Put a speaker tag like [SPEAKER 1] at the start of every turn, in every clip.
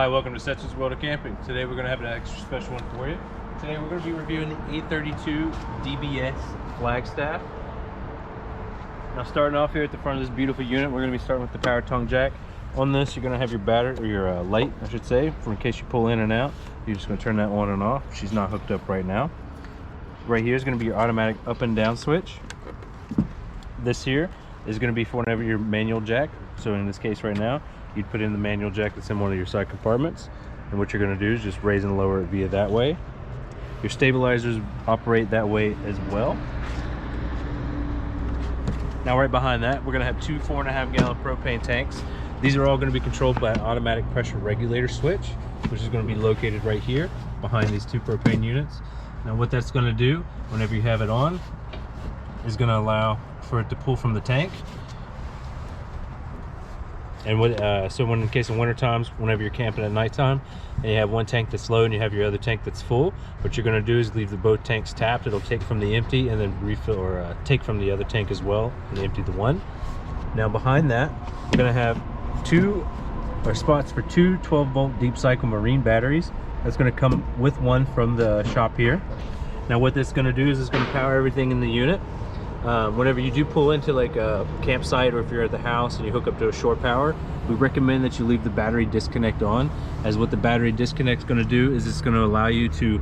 [SPEAKER 1] Hi, welcome to SETZER'S World of Camping. Today we're going to have an extra special one for you. Today we're going to be reviewing the 832 DBS Flagstaff. Now starting off here at the front of this beautiful unit, we're going to be starting with the power tongue jack. On this, you're going to have your battery, or your light, I should say, for in case you pull in and out. You're just going to turn that on and off. She's not hooked up right now. Right here is going to be your automatic up and down switch. This here is going to be for whenever your manual jack. So in this case right now, you'd put in the manual jack that's in one of your side compartments, and what you're going to do is just raise and lower it via that way. Your stabilizers operate that way as well. Now right behind that, we're going to have two 4.5 gallon propane tanks. These are all going to be controlled by an automatic pressure regulator switch, which is going to be located right here behind these two propane units. Now what that's going to do whenever you have it on is going to allow for it to pull from the tank. And so when in case of winter times, whenever you're camping at nighttime and you have one tank that's low and you have your other tank that's full, what you're going to do is leave both tanks tapped. It'll take from the empty and then refill, or take from the other tank as well and empty the one. Now behind that, we're going to have spots for two 12-volt deep cycle marine batteries. That's going to come with one from the shop here. Now what this is going to do is it's going to power everything in the unit. Whenever you do pull into like a campsite, or if you're at the house and you hook up to a shore power, we recommend that you leave the battery disconnect on, as what the battery disconnect is going to do is it's going to allow you to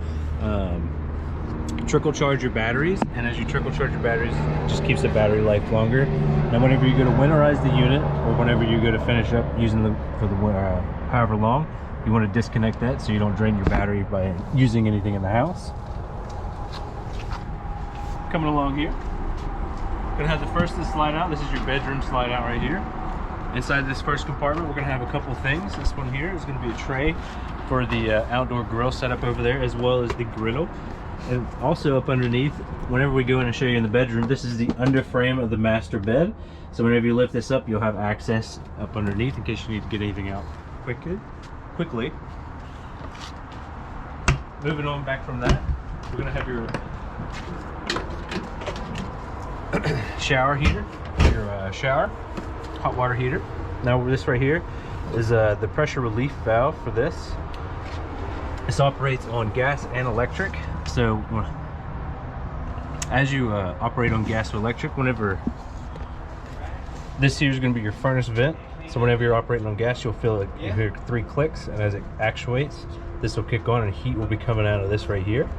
[SPEAKER 1] trickle charge your batteries, and as you trickle charge your batteries, it just keeps the battery life longer. Now whenever you go to winterize the unit, or whenever you go to finish up using them for the however long, you want to disconnect that so you don't drain your battery by using anything in the house. Coming along here, gonna have the first to slide out. This is your bedroom slide out right here. Inside this first compartment, we're gonna have a couple things. This one here is gonna be a tray for the outdoor grill setup over there, as well as the griddle. And also up underneath, whenever we go in and show you in the bedroom, this is the under frame of the master bed. So whenever you lift this up, you'll have access up underneath in case you need to get anything out quickly. Moving on back from that, we're gonna have your shower heater, your shower hot water heater. Now this right here is the pressure relief valve for this. This operates on gas and electric. So as you operate on gas or electric, whenever this here is going to be your furnace vent, so whenever you're operating on gas, you'll feel it, you hear 3 clicks, and as it actuates, this will kick on and heat will be coming out of this right here.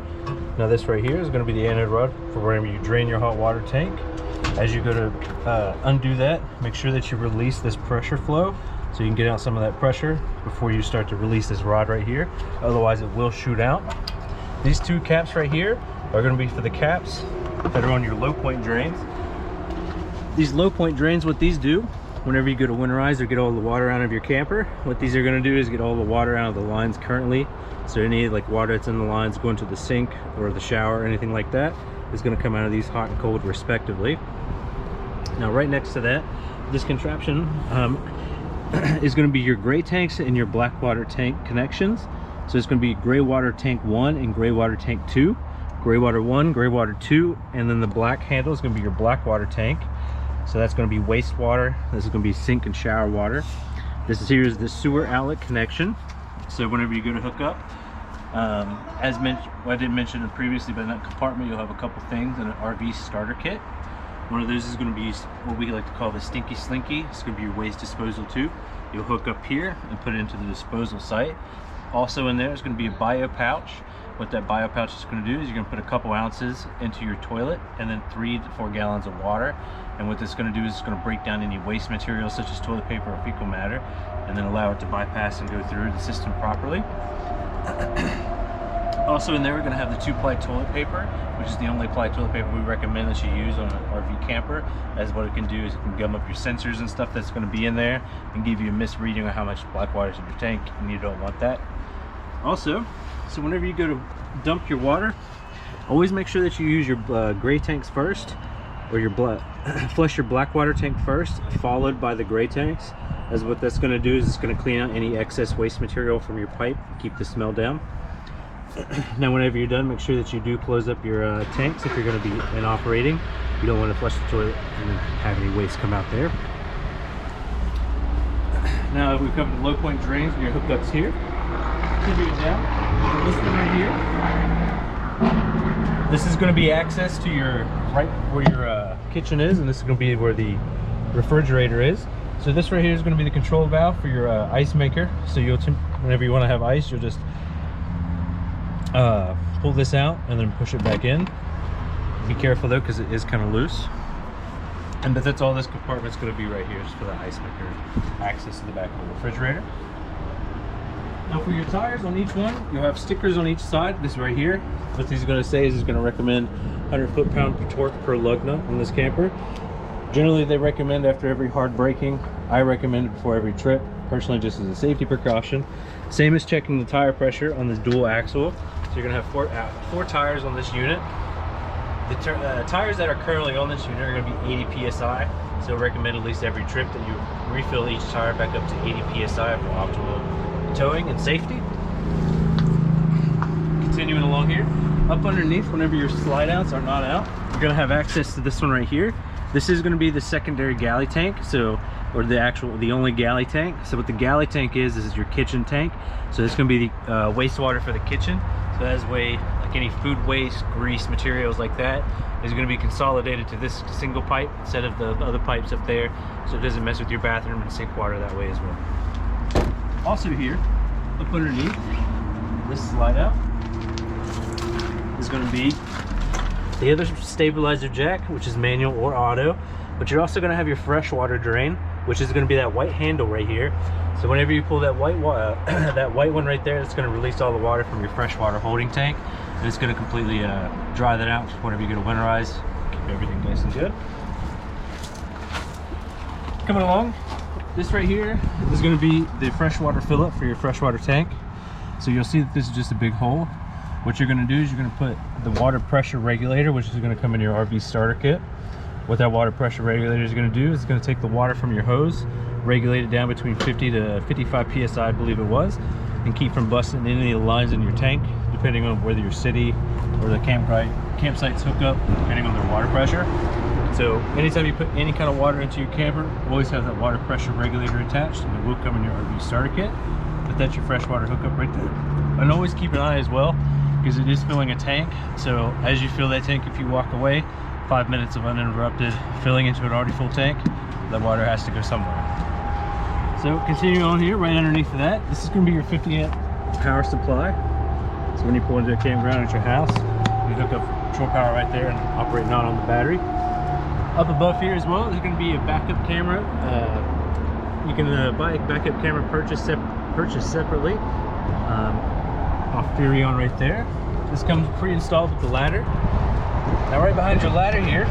[SPEAKER 1] Now this right here is going to be the anode rod for whenever you drain your hot water tank. As you go to undo that, make sure that you release this pressure flow so you can get out some of that pressure before you start to release this rod right here. Otherwise it will shoot out. These two caps right here are going to be for the caps that are on your low point drains. These low point drains, what these do, whenever you go to winterize or get all the water out of your camper, what these are going to do is get all the water out of the lines currently. So any like water that's in the lines going to the sink or the shower or anything like that is going to come out of these hot and cold respectively. Now right next to that, this contraption is going to be your gray tanks and your black water tank connections. So it's going to be gray water tank 1 and gray water tank 2, gray water 1, gray water 2, and then the black handle is going to be your black water tank. So that's going to be wastewater. This is going to be sink and shower water. This here is the sewer outlet connection. So whenever you go to hook up, as mentioned, well, I didn't mention it previously, but in that compartment you'll have a couple things in an RV starter kit. One of those is going to be what we like to call the stinky slinky. It's going to be your waste disposal tube. You'll hook up here and put it into the disposal site. Also in there is going to be a bio pouch. What that bio pouch is going to do is you're going to put a couple ounces into your toilet and then 3 to 4 gallons of water. And what this is going to do is it's going to break down any waste materials such as toilet paper or fecal matter, and then allow it to bypass and go through the system properly. Also in there, we're going to have the 2-ply toilet paper, which is the only ply toilet paper we recommend that you use on an RV camper, as what it can do is it can gum up your sensors and stuff that's going to be in there and give you a misreading of how much black water is in your tank, and you don't want that. Also, so whenever you go to dump your water, always make sure that you use your gray tanks first, or your flush your black water tank first, followed by the gray tanks, as what that's going to do is it's going to clean out any excess waste material from your pipe and keep the smell down. Now whenever you're done, make sure that you do close up your tanks if you're going to be in operating. You don't want to flush the toilet and have any waste come out there. Now we've covered the low point drains and your hookups here. continue it down. This one right here. This is going to be access to your right where your kitchen is, and this is going to be where the refrigerator is. So this right here is going to be the control valve for your ice maker. So you'll whenever you want to have ice, you'll just pull this out and then push it back in. Be careful though, because it is kind of loose. And that's all this compartment's going to be right here, just for the ice maker access to the back of the refrigerator. Now for your tires on each one, you'll have stickers on each side. This right here, what he's going to say is he's going to recommend 100 foot-pound per torque per lug nut on this camper. Generally they recommend after every hard braking. I recommend it before every trip, personally, just as a safety precaution. Same as checking the tire pressure on this dual axle. So you're going to have four tires on this unit. The tires that are currently on this unit are going to be 80 psi, so recommend at least every trip that you refill each tire back up to 80 psi for optimal towing and safety. Continuing along here, up underneath, whenever your slide outs are not out, you're going to have access to this one right here. This is going to be the secondary galley tank, or the only galley tank. So what the galley tank is your kitchen tank. So this is going to be the wastewater for the kitchen. So as way, like any food waste, grease, materials like that, is going to be consolidated to this single pipe instead of the other pipes up there, so it doesn't mess with your bathroom and sink water that way as well. Also here, up underneath, this slide out is going to be the other stabilizer jack, which is manual or auto, but you're also going to have your freshwater drain, which is going to be that white handle right here. So whenever you pull that white one right there, it's going to release all the water from your freshwater holding tank, and it's going to completely dry that out whenever you go to winterize, keep everything nice and good. Coming along, this right here is going to be the freshwater fill up for your freshwater tank. So you'll see that this is just a big hole. What you're going to do is you're going to put the water pressure regulator, which is going to come in your RV starter kit. What that water pressure regulator is going to do is it's going to take the water from your hose, regulate it down between 50 to 55 psi, I believe it was, and keep from busting any of the lines in your tank, depending on whether your city or the campsites hook up, depending on their water pressure. So anytime you put any kind of water into your camper, always have that water pressure regulator attached, and it will come in your RV starter kit. But that's your freshwater hookup right there. And always keep an eye as well, because it is filling a tank. So as you fill that tank, if you walk away, 5 minutes of uninterrupted filling into an already full tank, that water has to go somewhere. So continuing on here, right underneath of that, this is going to be your 50 amp power supply. So when you pull into a campground at your house, you hook up shore power right there and operate not on the battery. Up above here as well, there's going to be a backup camera. You can buy a backup camera purchased separately off Furion right there. This comes pre-installed with the ladder. Now right behind your ladder here,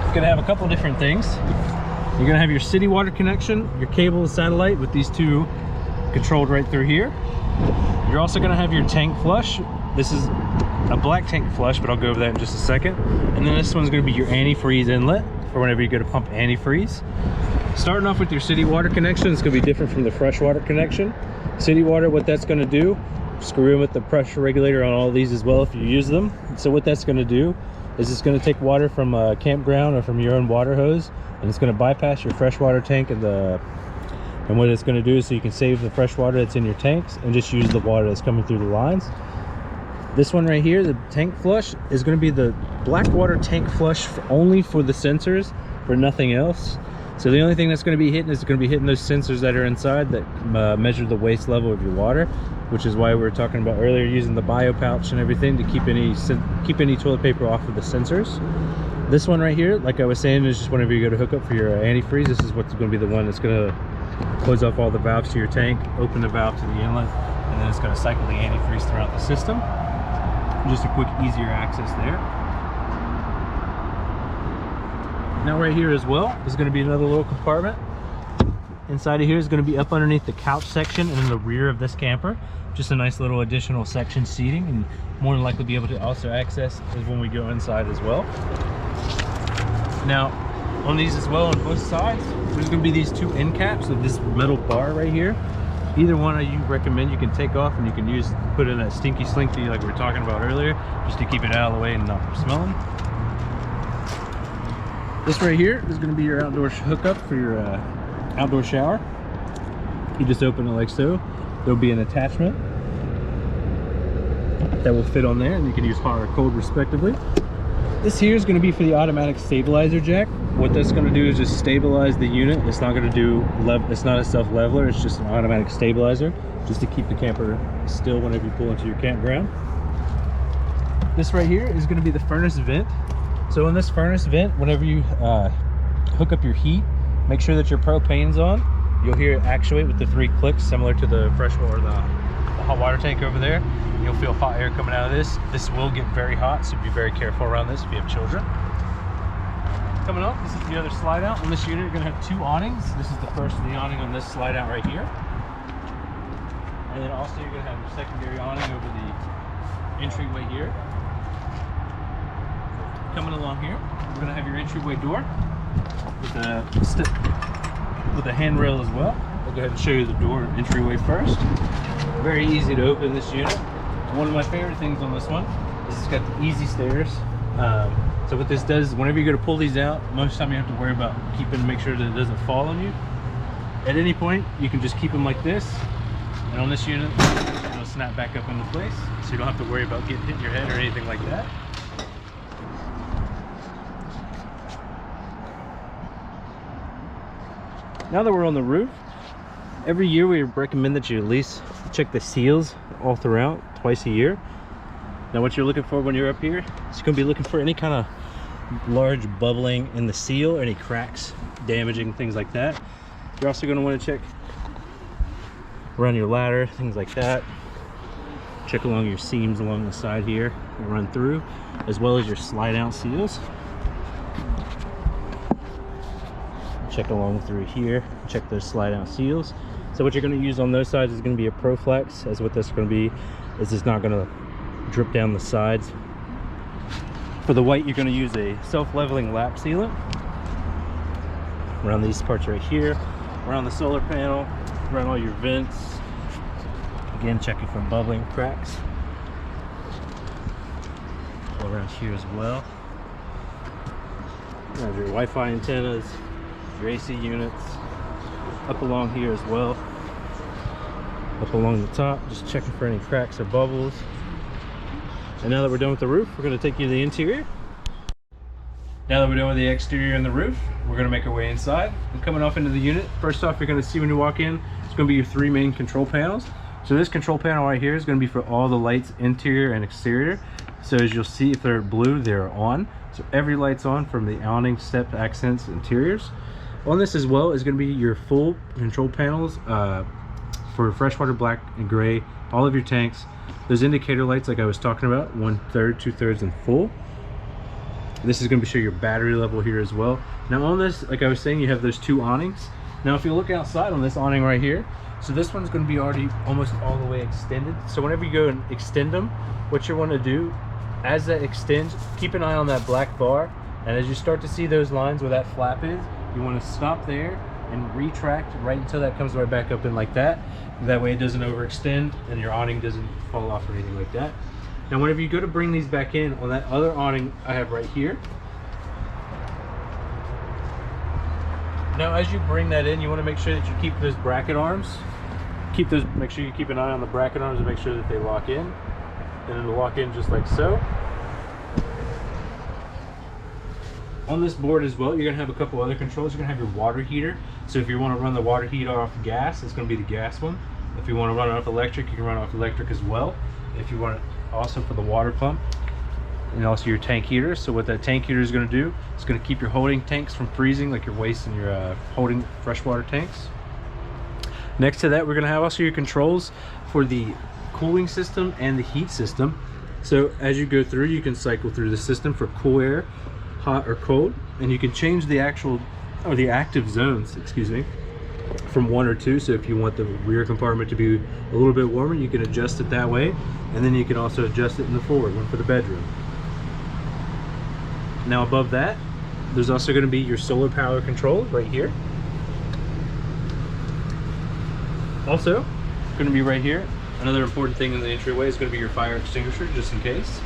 [SPEAKER 1] you're going to have a couple different things. You're going to have your city water connection, your cable and satellite with these two controlled right through here. You're also going to have your tank flush. This is a black tank flush, but I'll go over that in just a second. And then this one's going to be your antifreeze inlet for whenever you go to pump antifreeze. Starting off with your city water connection, it's going to be different from the freshwater connection. City water, what that's going to do, screw in with the pressure regulator on all these as well if you use them. So what that's going to do is it's going to take water from a campground or from your own water hose, and it's going to bypass your freshwater tank, and what it's going to do is so you can save the fresh water that's in your tanks and just use the water that's coming through the lines. This one right here, the tank flush, is going to be the black water tank flush only for the sensors, for nothing else. So the only thing that's going to be hitting is going to be hitting those sensors that are inside that measure the waste level of your water, which is why we were talking about earlier using the bio pouch and everything to keep any toilet paper off of the sensors. This one right here, like I was saying, is just whenever you go to hook up for your antifreeze, this is what's going to be the one that's going to close off all the valves to your tank, open the valve to the inlet, and then it's going to cycle the antifreeze throughout the system. Just a quick, easier access there. Now right here as well is going to be another little compartment. Inside of here is going to be up underneath the couch section and in the rear of this camper. Just a nice little additional section seating, and more than likely be able to also access is when we go inside as well. Now on these as well on both sides, there's going to be these two end caps of this metal bar right here. Either one you recommend you can take off, and you can put in a stinky slinky like we were talking about earlier, just to keep it out of the way and not from smelling. This right here is going to be your outdoor hookup for your outdoor shower. You just open it like so. There'll be an attachment that will fit on there, and you can use hot or cold respectively. This here is going to be for the automatic stabilizer jack. What that's going to do is just stabilize the unit. It's not going to do, it's not a self leveler, it's just an automatic stabilizer, just to keep the camper still whenever you pull into your campground. This right here is going to be the furnace vent. So in this furnace vent, whenever you hook up your heat, make sure that your propane's on. You'll hear it actuate with the 3 clicks, similar to the freshwater, the hot water tank over there. You'll feel hot air coming out of this. This will get very hot, so be very careful around this if you have children. Coming off, this is the other slide out. On this unit, you're gonna have 2 awnings. This is the first of the awning on this slide out right here. And then also you're gonna have your secondary awning over the entryway here. Coming along here, we're gonna have your entryway door with a handrail as well. I'll go ahead and show you the door entryway first. Very easy to open this unit. One of my favorite things on this one is it's got the easy stairs. So what this does is whenever you go to pull these out, most of the time you have to worry about make sure that it doesn't fall on you. At any point, you can just keep them like this, and on this unit, it'll snap back up into place, so you don't have to worry about hitting your head or anything like that. Now that we're on the roof, every year we recommend that you at least check the seals all throughout, twice a year. Now what you're looking for when you're up here is you're going to be looking for any kind of large bubbling in the seal, or any cracks, damaging, things like that. You're also going to want to check around your ladder, things like that. Check along your seams along the side here and run through, as well as your slide out seals. Check along through here, check those slide out seals. So what you're going to use on those sides is going to be a ProFlex, as what this is going to be is it's not going to drip down the sides. For the white, you're going to use a self-leveling lap sealant around these parts right here, around the solar panel, around all your vents. Again, checking for bubbling cracks. All around here as well. There's your Wi-Fi antennas, your AC units, up along here as well. Up along the top, just checking for any cracks or bubbles. And now that we're done with the roof, we're going to take you to the interior. Now that we're done with the exterior and the roof, we're going to make our way inside. And coming off into the unit, first off, you're going to see when you walk in, it's going to be your 3 main control panels. So this control panel right here is going to be for all the lights, interior and exterior. So as you'll see, if they're blue, they're on. So every light's on, from the awning, step, accents, interiors. On this as well is going to be your full control panels for freshwater, black and gray, all of your tanks. Those indicator lights like I was talking about, 1/3, 2/3 and full. This is going to show your battery level here as well. Now on this, like I was saying, you have those 2 awnings. Now if you look outside on this awning right here, so this one's going to be already almost all the way extended. So whenever you go and extend them, what you want to do, as that extends, keep an eye on that black bar, and as you start to see those lines where that flap is, you want to stop there and retract right until that comes right back up in like that. That way it doesn't overextend and your awning doesn't fall off or anything like that. Now whenever you go to bring these back in, on that other awning I have right here, now as you bring that in, you want to make sure that you keep those bracket arms, make sure you keep an eye on the bracket arms and make sure that they lock in, and it'll lock in just like so. On this board as well, you're going to have a couple other controls. You're going to have your water heater. So if you want to run the water heater off gas, it's going to be the gas one. If you want to run it off electric, you can run it off electric as well. If you want it also for the water pump, and also your tank heater. So what that tank heater is going to do, it's going to keep your holding tanks from freezing, like your waste and your holding freshwater tanks. Next to that, we're going to have also your controls for the cooling system and the heat system. So as you go through, you can cycle through the system for cool air, hot or cold, and you can change the the active zones, excuse me, from 1 or 2. So if you want the rear compartment to be a little bit warmer, you can adjust it that way, and then you can also adjust it in the forward one for the bedroom. Now above that, there's also going to be your solar power control right here. Also going to be right here, another important thing in the entryway is going to be your fire extinguisher, just in case.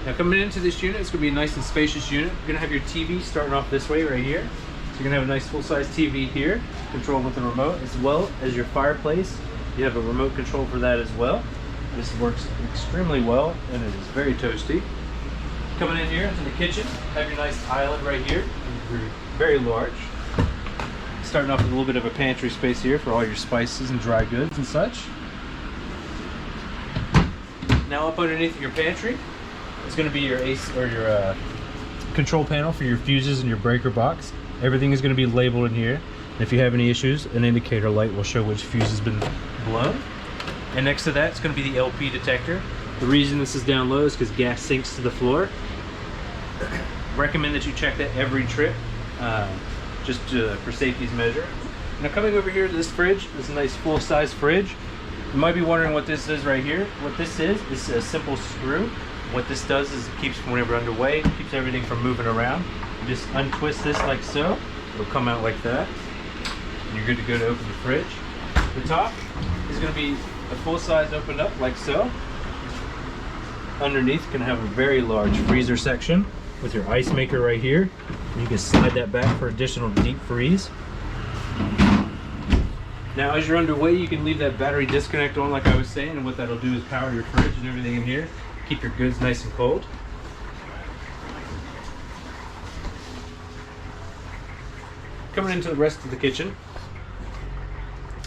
[SPEAKER 1] Now coming into this unit, it's going to be a nice and spacious unit. You're going to have your TV starting off this way right here. So you're going to have a nice full-size TV here, controlled with a remote, as well as your fireplace. You have a remote control for that as well. This works extremely well and it is very toasty. Coming in here into the kitchen, have your nice island right here. Very large. Starting off with a little bit of a pantry space here for all your spices and dry goods and such. Now up underneath your pantry is going to be your AC or your control panel for your fuses and your breaker box. Everything is going to be labeled in here. And if you have any issues, an indicator light will show which fuse has been blown. And next to that, it's going to be the LP detector. The reason this is down low is because gas sinks to the floor. Recommend that you check that every trip, just for safety's measure. Now coming over here to this fridge, this nice full-size fridge. You might be wondering what this is right here. What this is a simple screw. What this does is it keeps whenever underway, keeps everything from moving around. You just untwist this like so. It'll come out like that. And you're good to go to open the fridge. The top is going to be a full size opened up like so. Underneath can have a very large freezer section with your ice maker right here. And you can slide that back for additional deep freeze. Now as you're underway, you can leave that battery disconnect on like I was saying, and what that'll do is power your fridge and everything in here. Keep your goods nice and cold. Coming into the rest of the kitchen,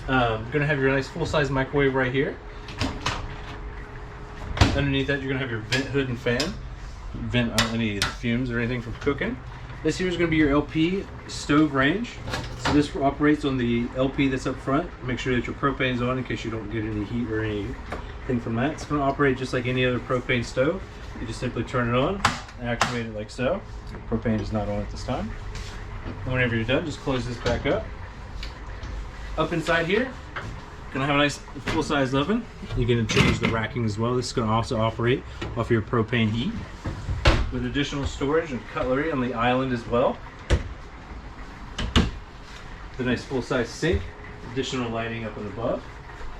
[SPEAKER 1] you're going to have your nice full-size microwave right here. Underneath that, you're going to have your vent hood and fan. Vent out any of the fumes or anything from cooking. This here is going to be your LP stove range. So this operates on the LP that's up front. Make sure that your propane is on in case you don't get any heat or anything from that. It's going to operate just like any other propane stove. You just simply turn it on and activate it like so. Propane is not on at this time. And whenever you're done, just close this back up. Up inside here, gonna have a nice full-size oven. You're gonna change the racking as well. This is gonna also operate off your propane heat with additional storage and cutlery on the island as well. The nice full-size sink, additional lighting up and above.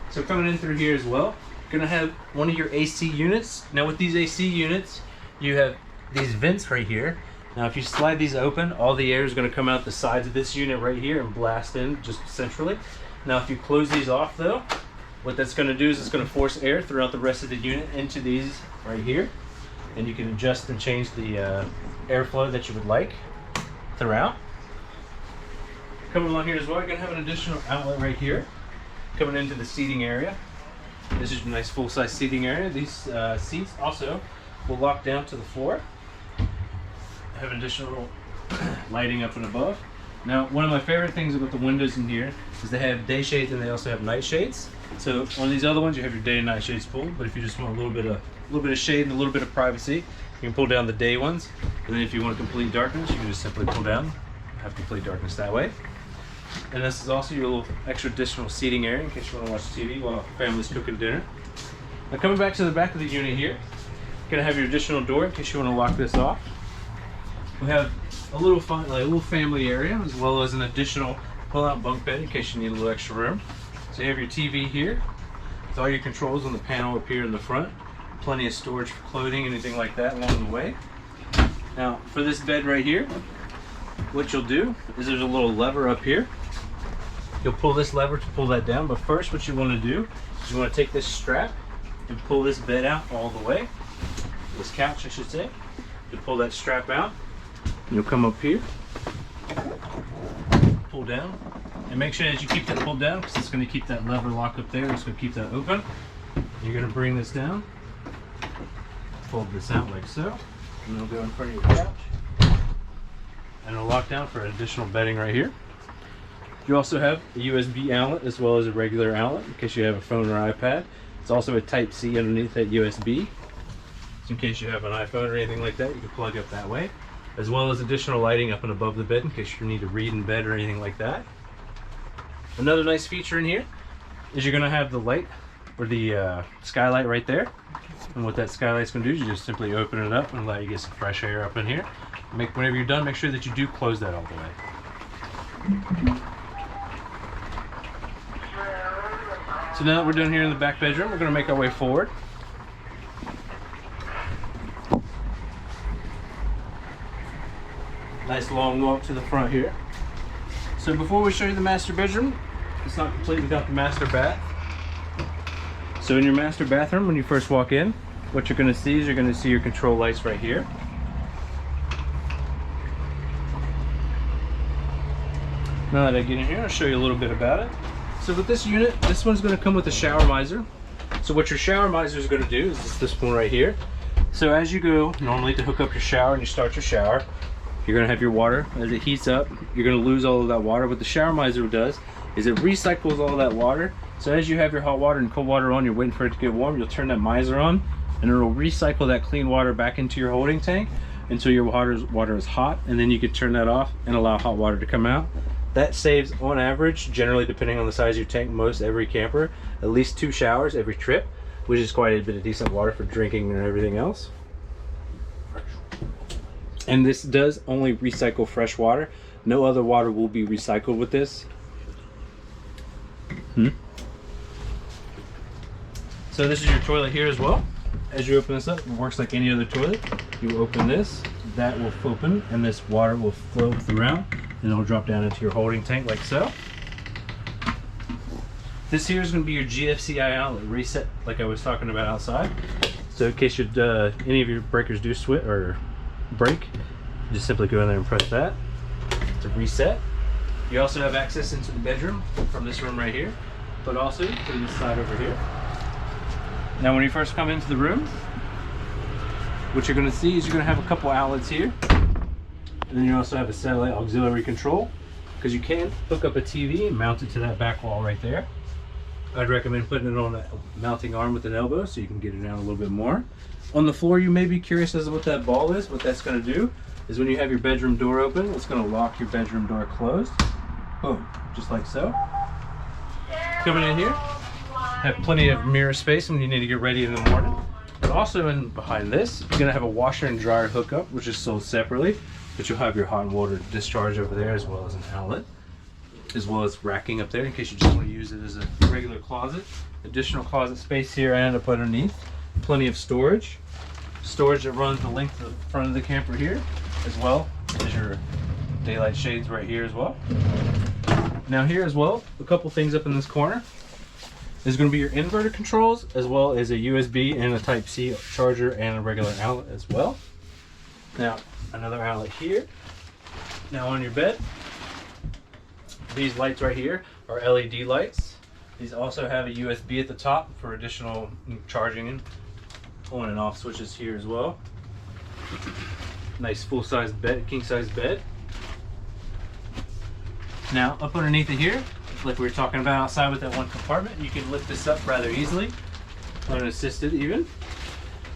[SPEAKER 1] So coming in through here as well, you're gonna have one of your AC units. Now with these AC units, you have these vents right here. Now if you slide these open, all the air is going to come out the sides of this unit right here and blast in just centrally. Now if you close these off though, what that's going to do is it's going to force air throughout the rest of the unit into these right here. And you can adjust and change the airflow that you would like throughout. Coming along here as well, you're going to have an additional outlet right here. Coming into the seating area. This is a nice full-size seating area. These seats also will lock down to the floor. Have additional lighting up and above. Now, one of my favorite things about the windows in here is they have day shades and they also have night shades. So on these other ones, you have your day and night shades pulled. But if you just want a little bit of shade and a little bit of privacy, you can pull down the day ones. And then if you want complete darkness, you can just simply pull down. Have complete darkness that way. And this is also your little extra additional seating area in case you want to watch TV while family's cooking dinner. Now coming back to the back of the unit here, you're gonna have your additional door in case you want to lock this off. We have a little family area as well as an additional pull-out bunk bed in case you need a little extra room. So you have your TV here with all your controls on the panel up here in the front. Plenty of storage for clothing, anything like that along the way. Now for this bed right here, what you'll do is there's a little lever up here. You'll pull this lever to pull that down, but first what you want to do is you want to take this strap and pull this bed out all the way. This couch, I should say. You pull that strap out. You'll come up here, pull down, and make sure that you keep that pulled down because it's going to keep that lever lock up there. It's going to keep that open. You're going to bring this down, fold this out like so, and it'll go in front of your couch, and it'll lock down for additional bedding right here. You also have a USB outlet as well as a regular outlet in case you have a phone or iPad. It's also a Type-C underneath that USB. So in case you have an iPhone or anything like that, you can plug up that way. As well as additional lighting up and above the bed in case you need to read in bed or anything like that. Another nice feature in here is you're going to have the light or the skylight right there. And what that skylight's going to do is you just simply open it up and allow you to get some fresh air up in here. Whenever you're done, make sure that you do close that all the way. So now that we're done here in the back bedroom, we're going to make our way forward. Nice long walk to the front here. So before we show you the master bedroom, it's not complete without the master bath. So in your master bathroom, when you first walk in, what you're going to see is you're going to see your control lights right here. Now that I get in here, I'll show you a little bit about it. So with this unit, this one's going to come with a shower miser. So what your shower miser is going to do is this one right here. So as you go normally to hook up your shower and you start your shower, you're going to have your water. As it heats up, you're going to lose all of that water. What the shower miser does is it recycles all that water. So as you have your hot water and cold water on, you're waiting for it to get warm, you'll turn that miser on and it'll recycle that clean water back into your holding tank until your water is hot, and then you can turn that off and allow hot water to come out. That saves, on average, generally depending on the size of your tank, most every camper, at least 2 showers every trip, which is quite a bit of decent water for drinking and everything else. And this does only recycle fresh water. No other water will be recycled with this. So this is your toilet here as well. As you open this up, it works like any other toilet. You open this, that will open, and this water will flow throughout, and it'll drop down into your holding tank like so. This here is going to be your GFCI outlet reset, like I was talking about outside. So in case any of your breakers do switch or break, you just simply go in there and press that to reset. You also have access into the bedroom from this room right here, but also from this side over here. Now when you first come into the room, what you're going to see is you're going to have a couple outlets here. And then you also have a satellite auxiliary control, because you can hook up a TV and mount it to that back wall right there. I'd recommend putting it on a mounting arm with an elbow so you can get it down a little bit more. On the floor, you may be curious as to what that ball is. What that's going to do is when you have your bedroom door open, it's going to lock your bedroom door closed. Boom, just like so. Coming in here, have plenty of mirror space when you need to get ready in the morning. But also in behind this, you're going to have a washer and dryer hookup, which is sold separately. But you'll have your hot water discharge over there, as well as an outlet, as well as racking up there in case you just want to use it as a regular closet. Additional closet space here and up underneath. Plenty of storage. Storage that runs the length of the front of the camper here, as well as your daylight shades right here as well. Now here as well, a couple things up in this corner. There's going to be your inverter controls, as well as a USB and a Type-C charger and a regular outlet as well. Now, another outlet here. Now on your bed, these lights right here are LED lights. These also have a USB at the top for additional charging and on and off switches here as well. Nice full-size bed, king-size bed. Now up underneath it here, like we were talking about outside with that one compartment, you can lift this up rather easily, unassisted even.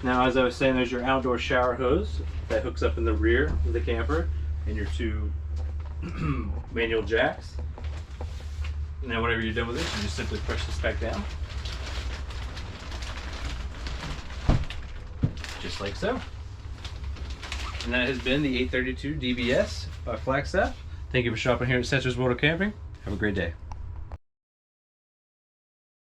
[SPEAKER 1] Now, as I was saying, there's your outdoor shower hose that hooks up in the rear of the camper, and your 2 manual jacks. Now, whenever you're done with this, you just simply press this back down. Just like so. And that has been the 832 DBS by Flagstaff. Thank you for shopping here at SETZER'S World of Camping. Have a great day.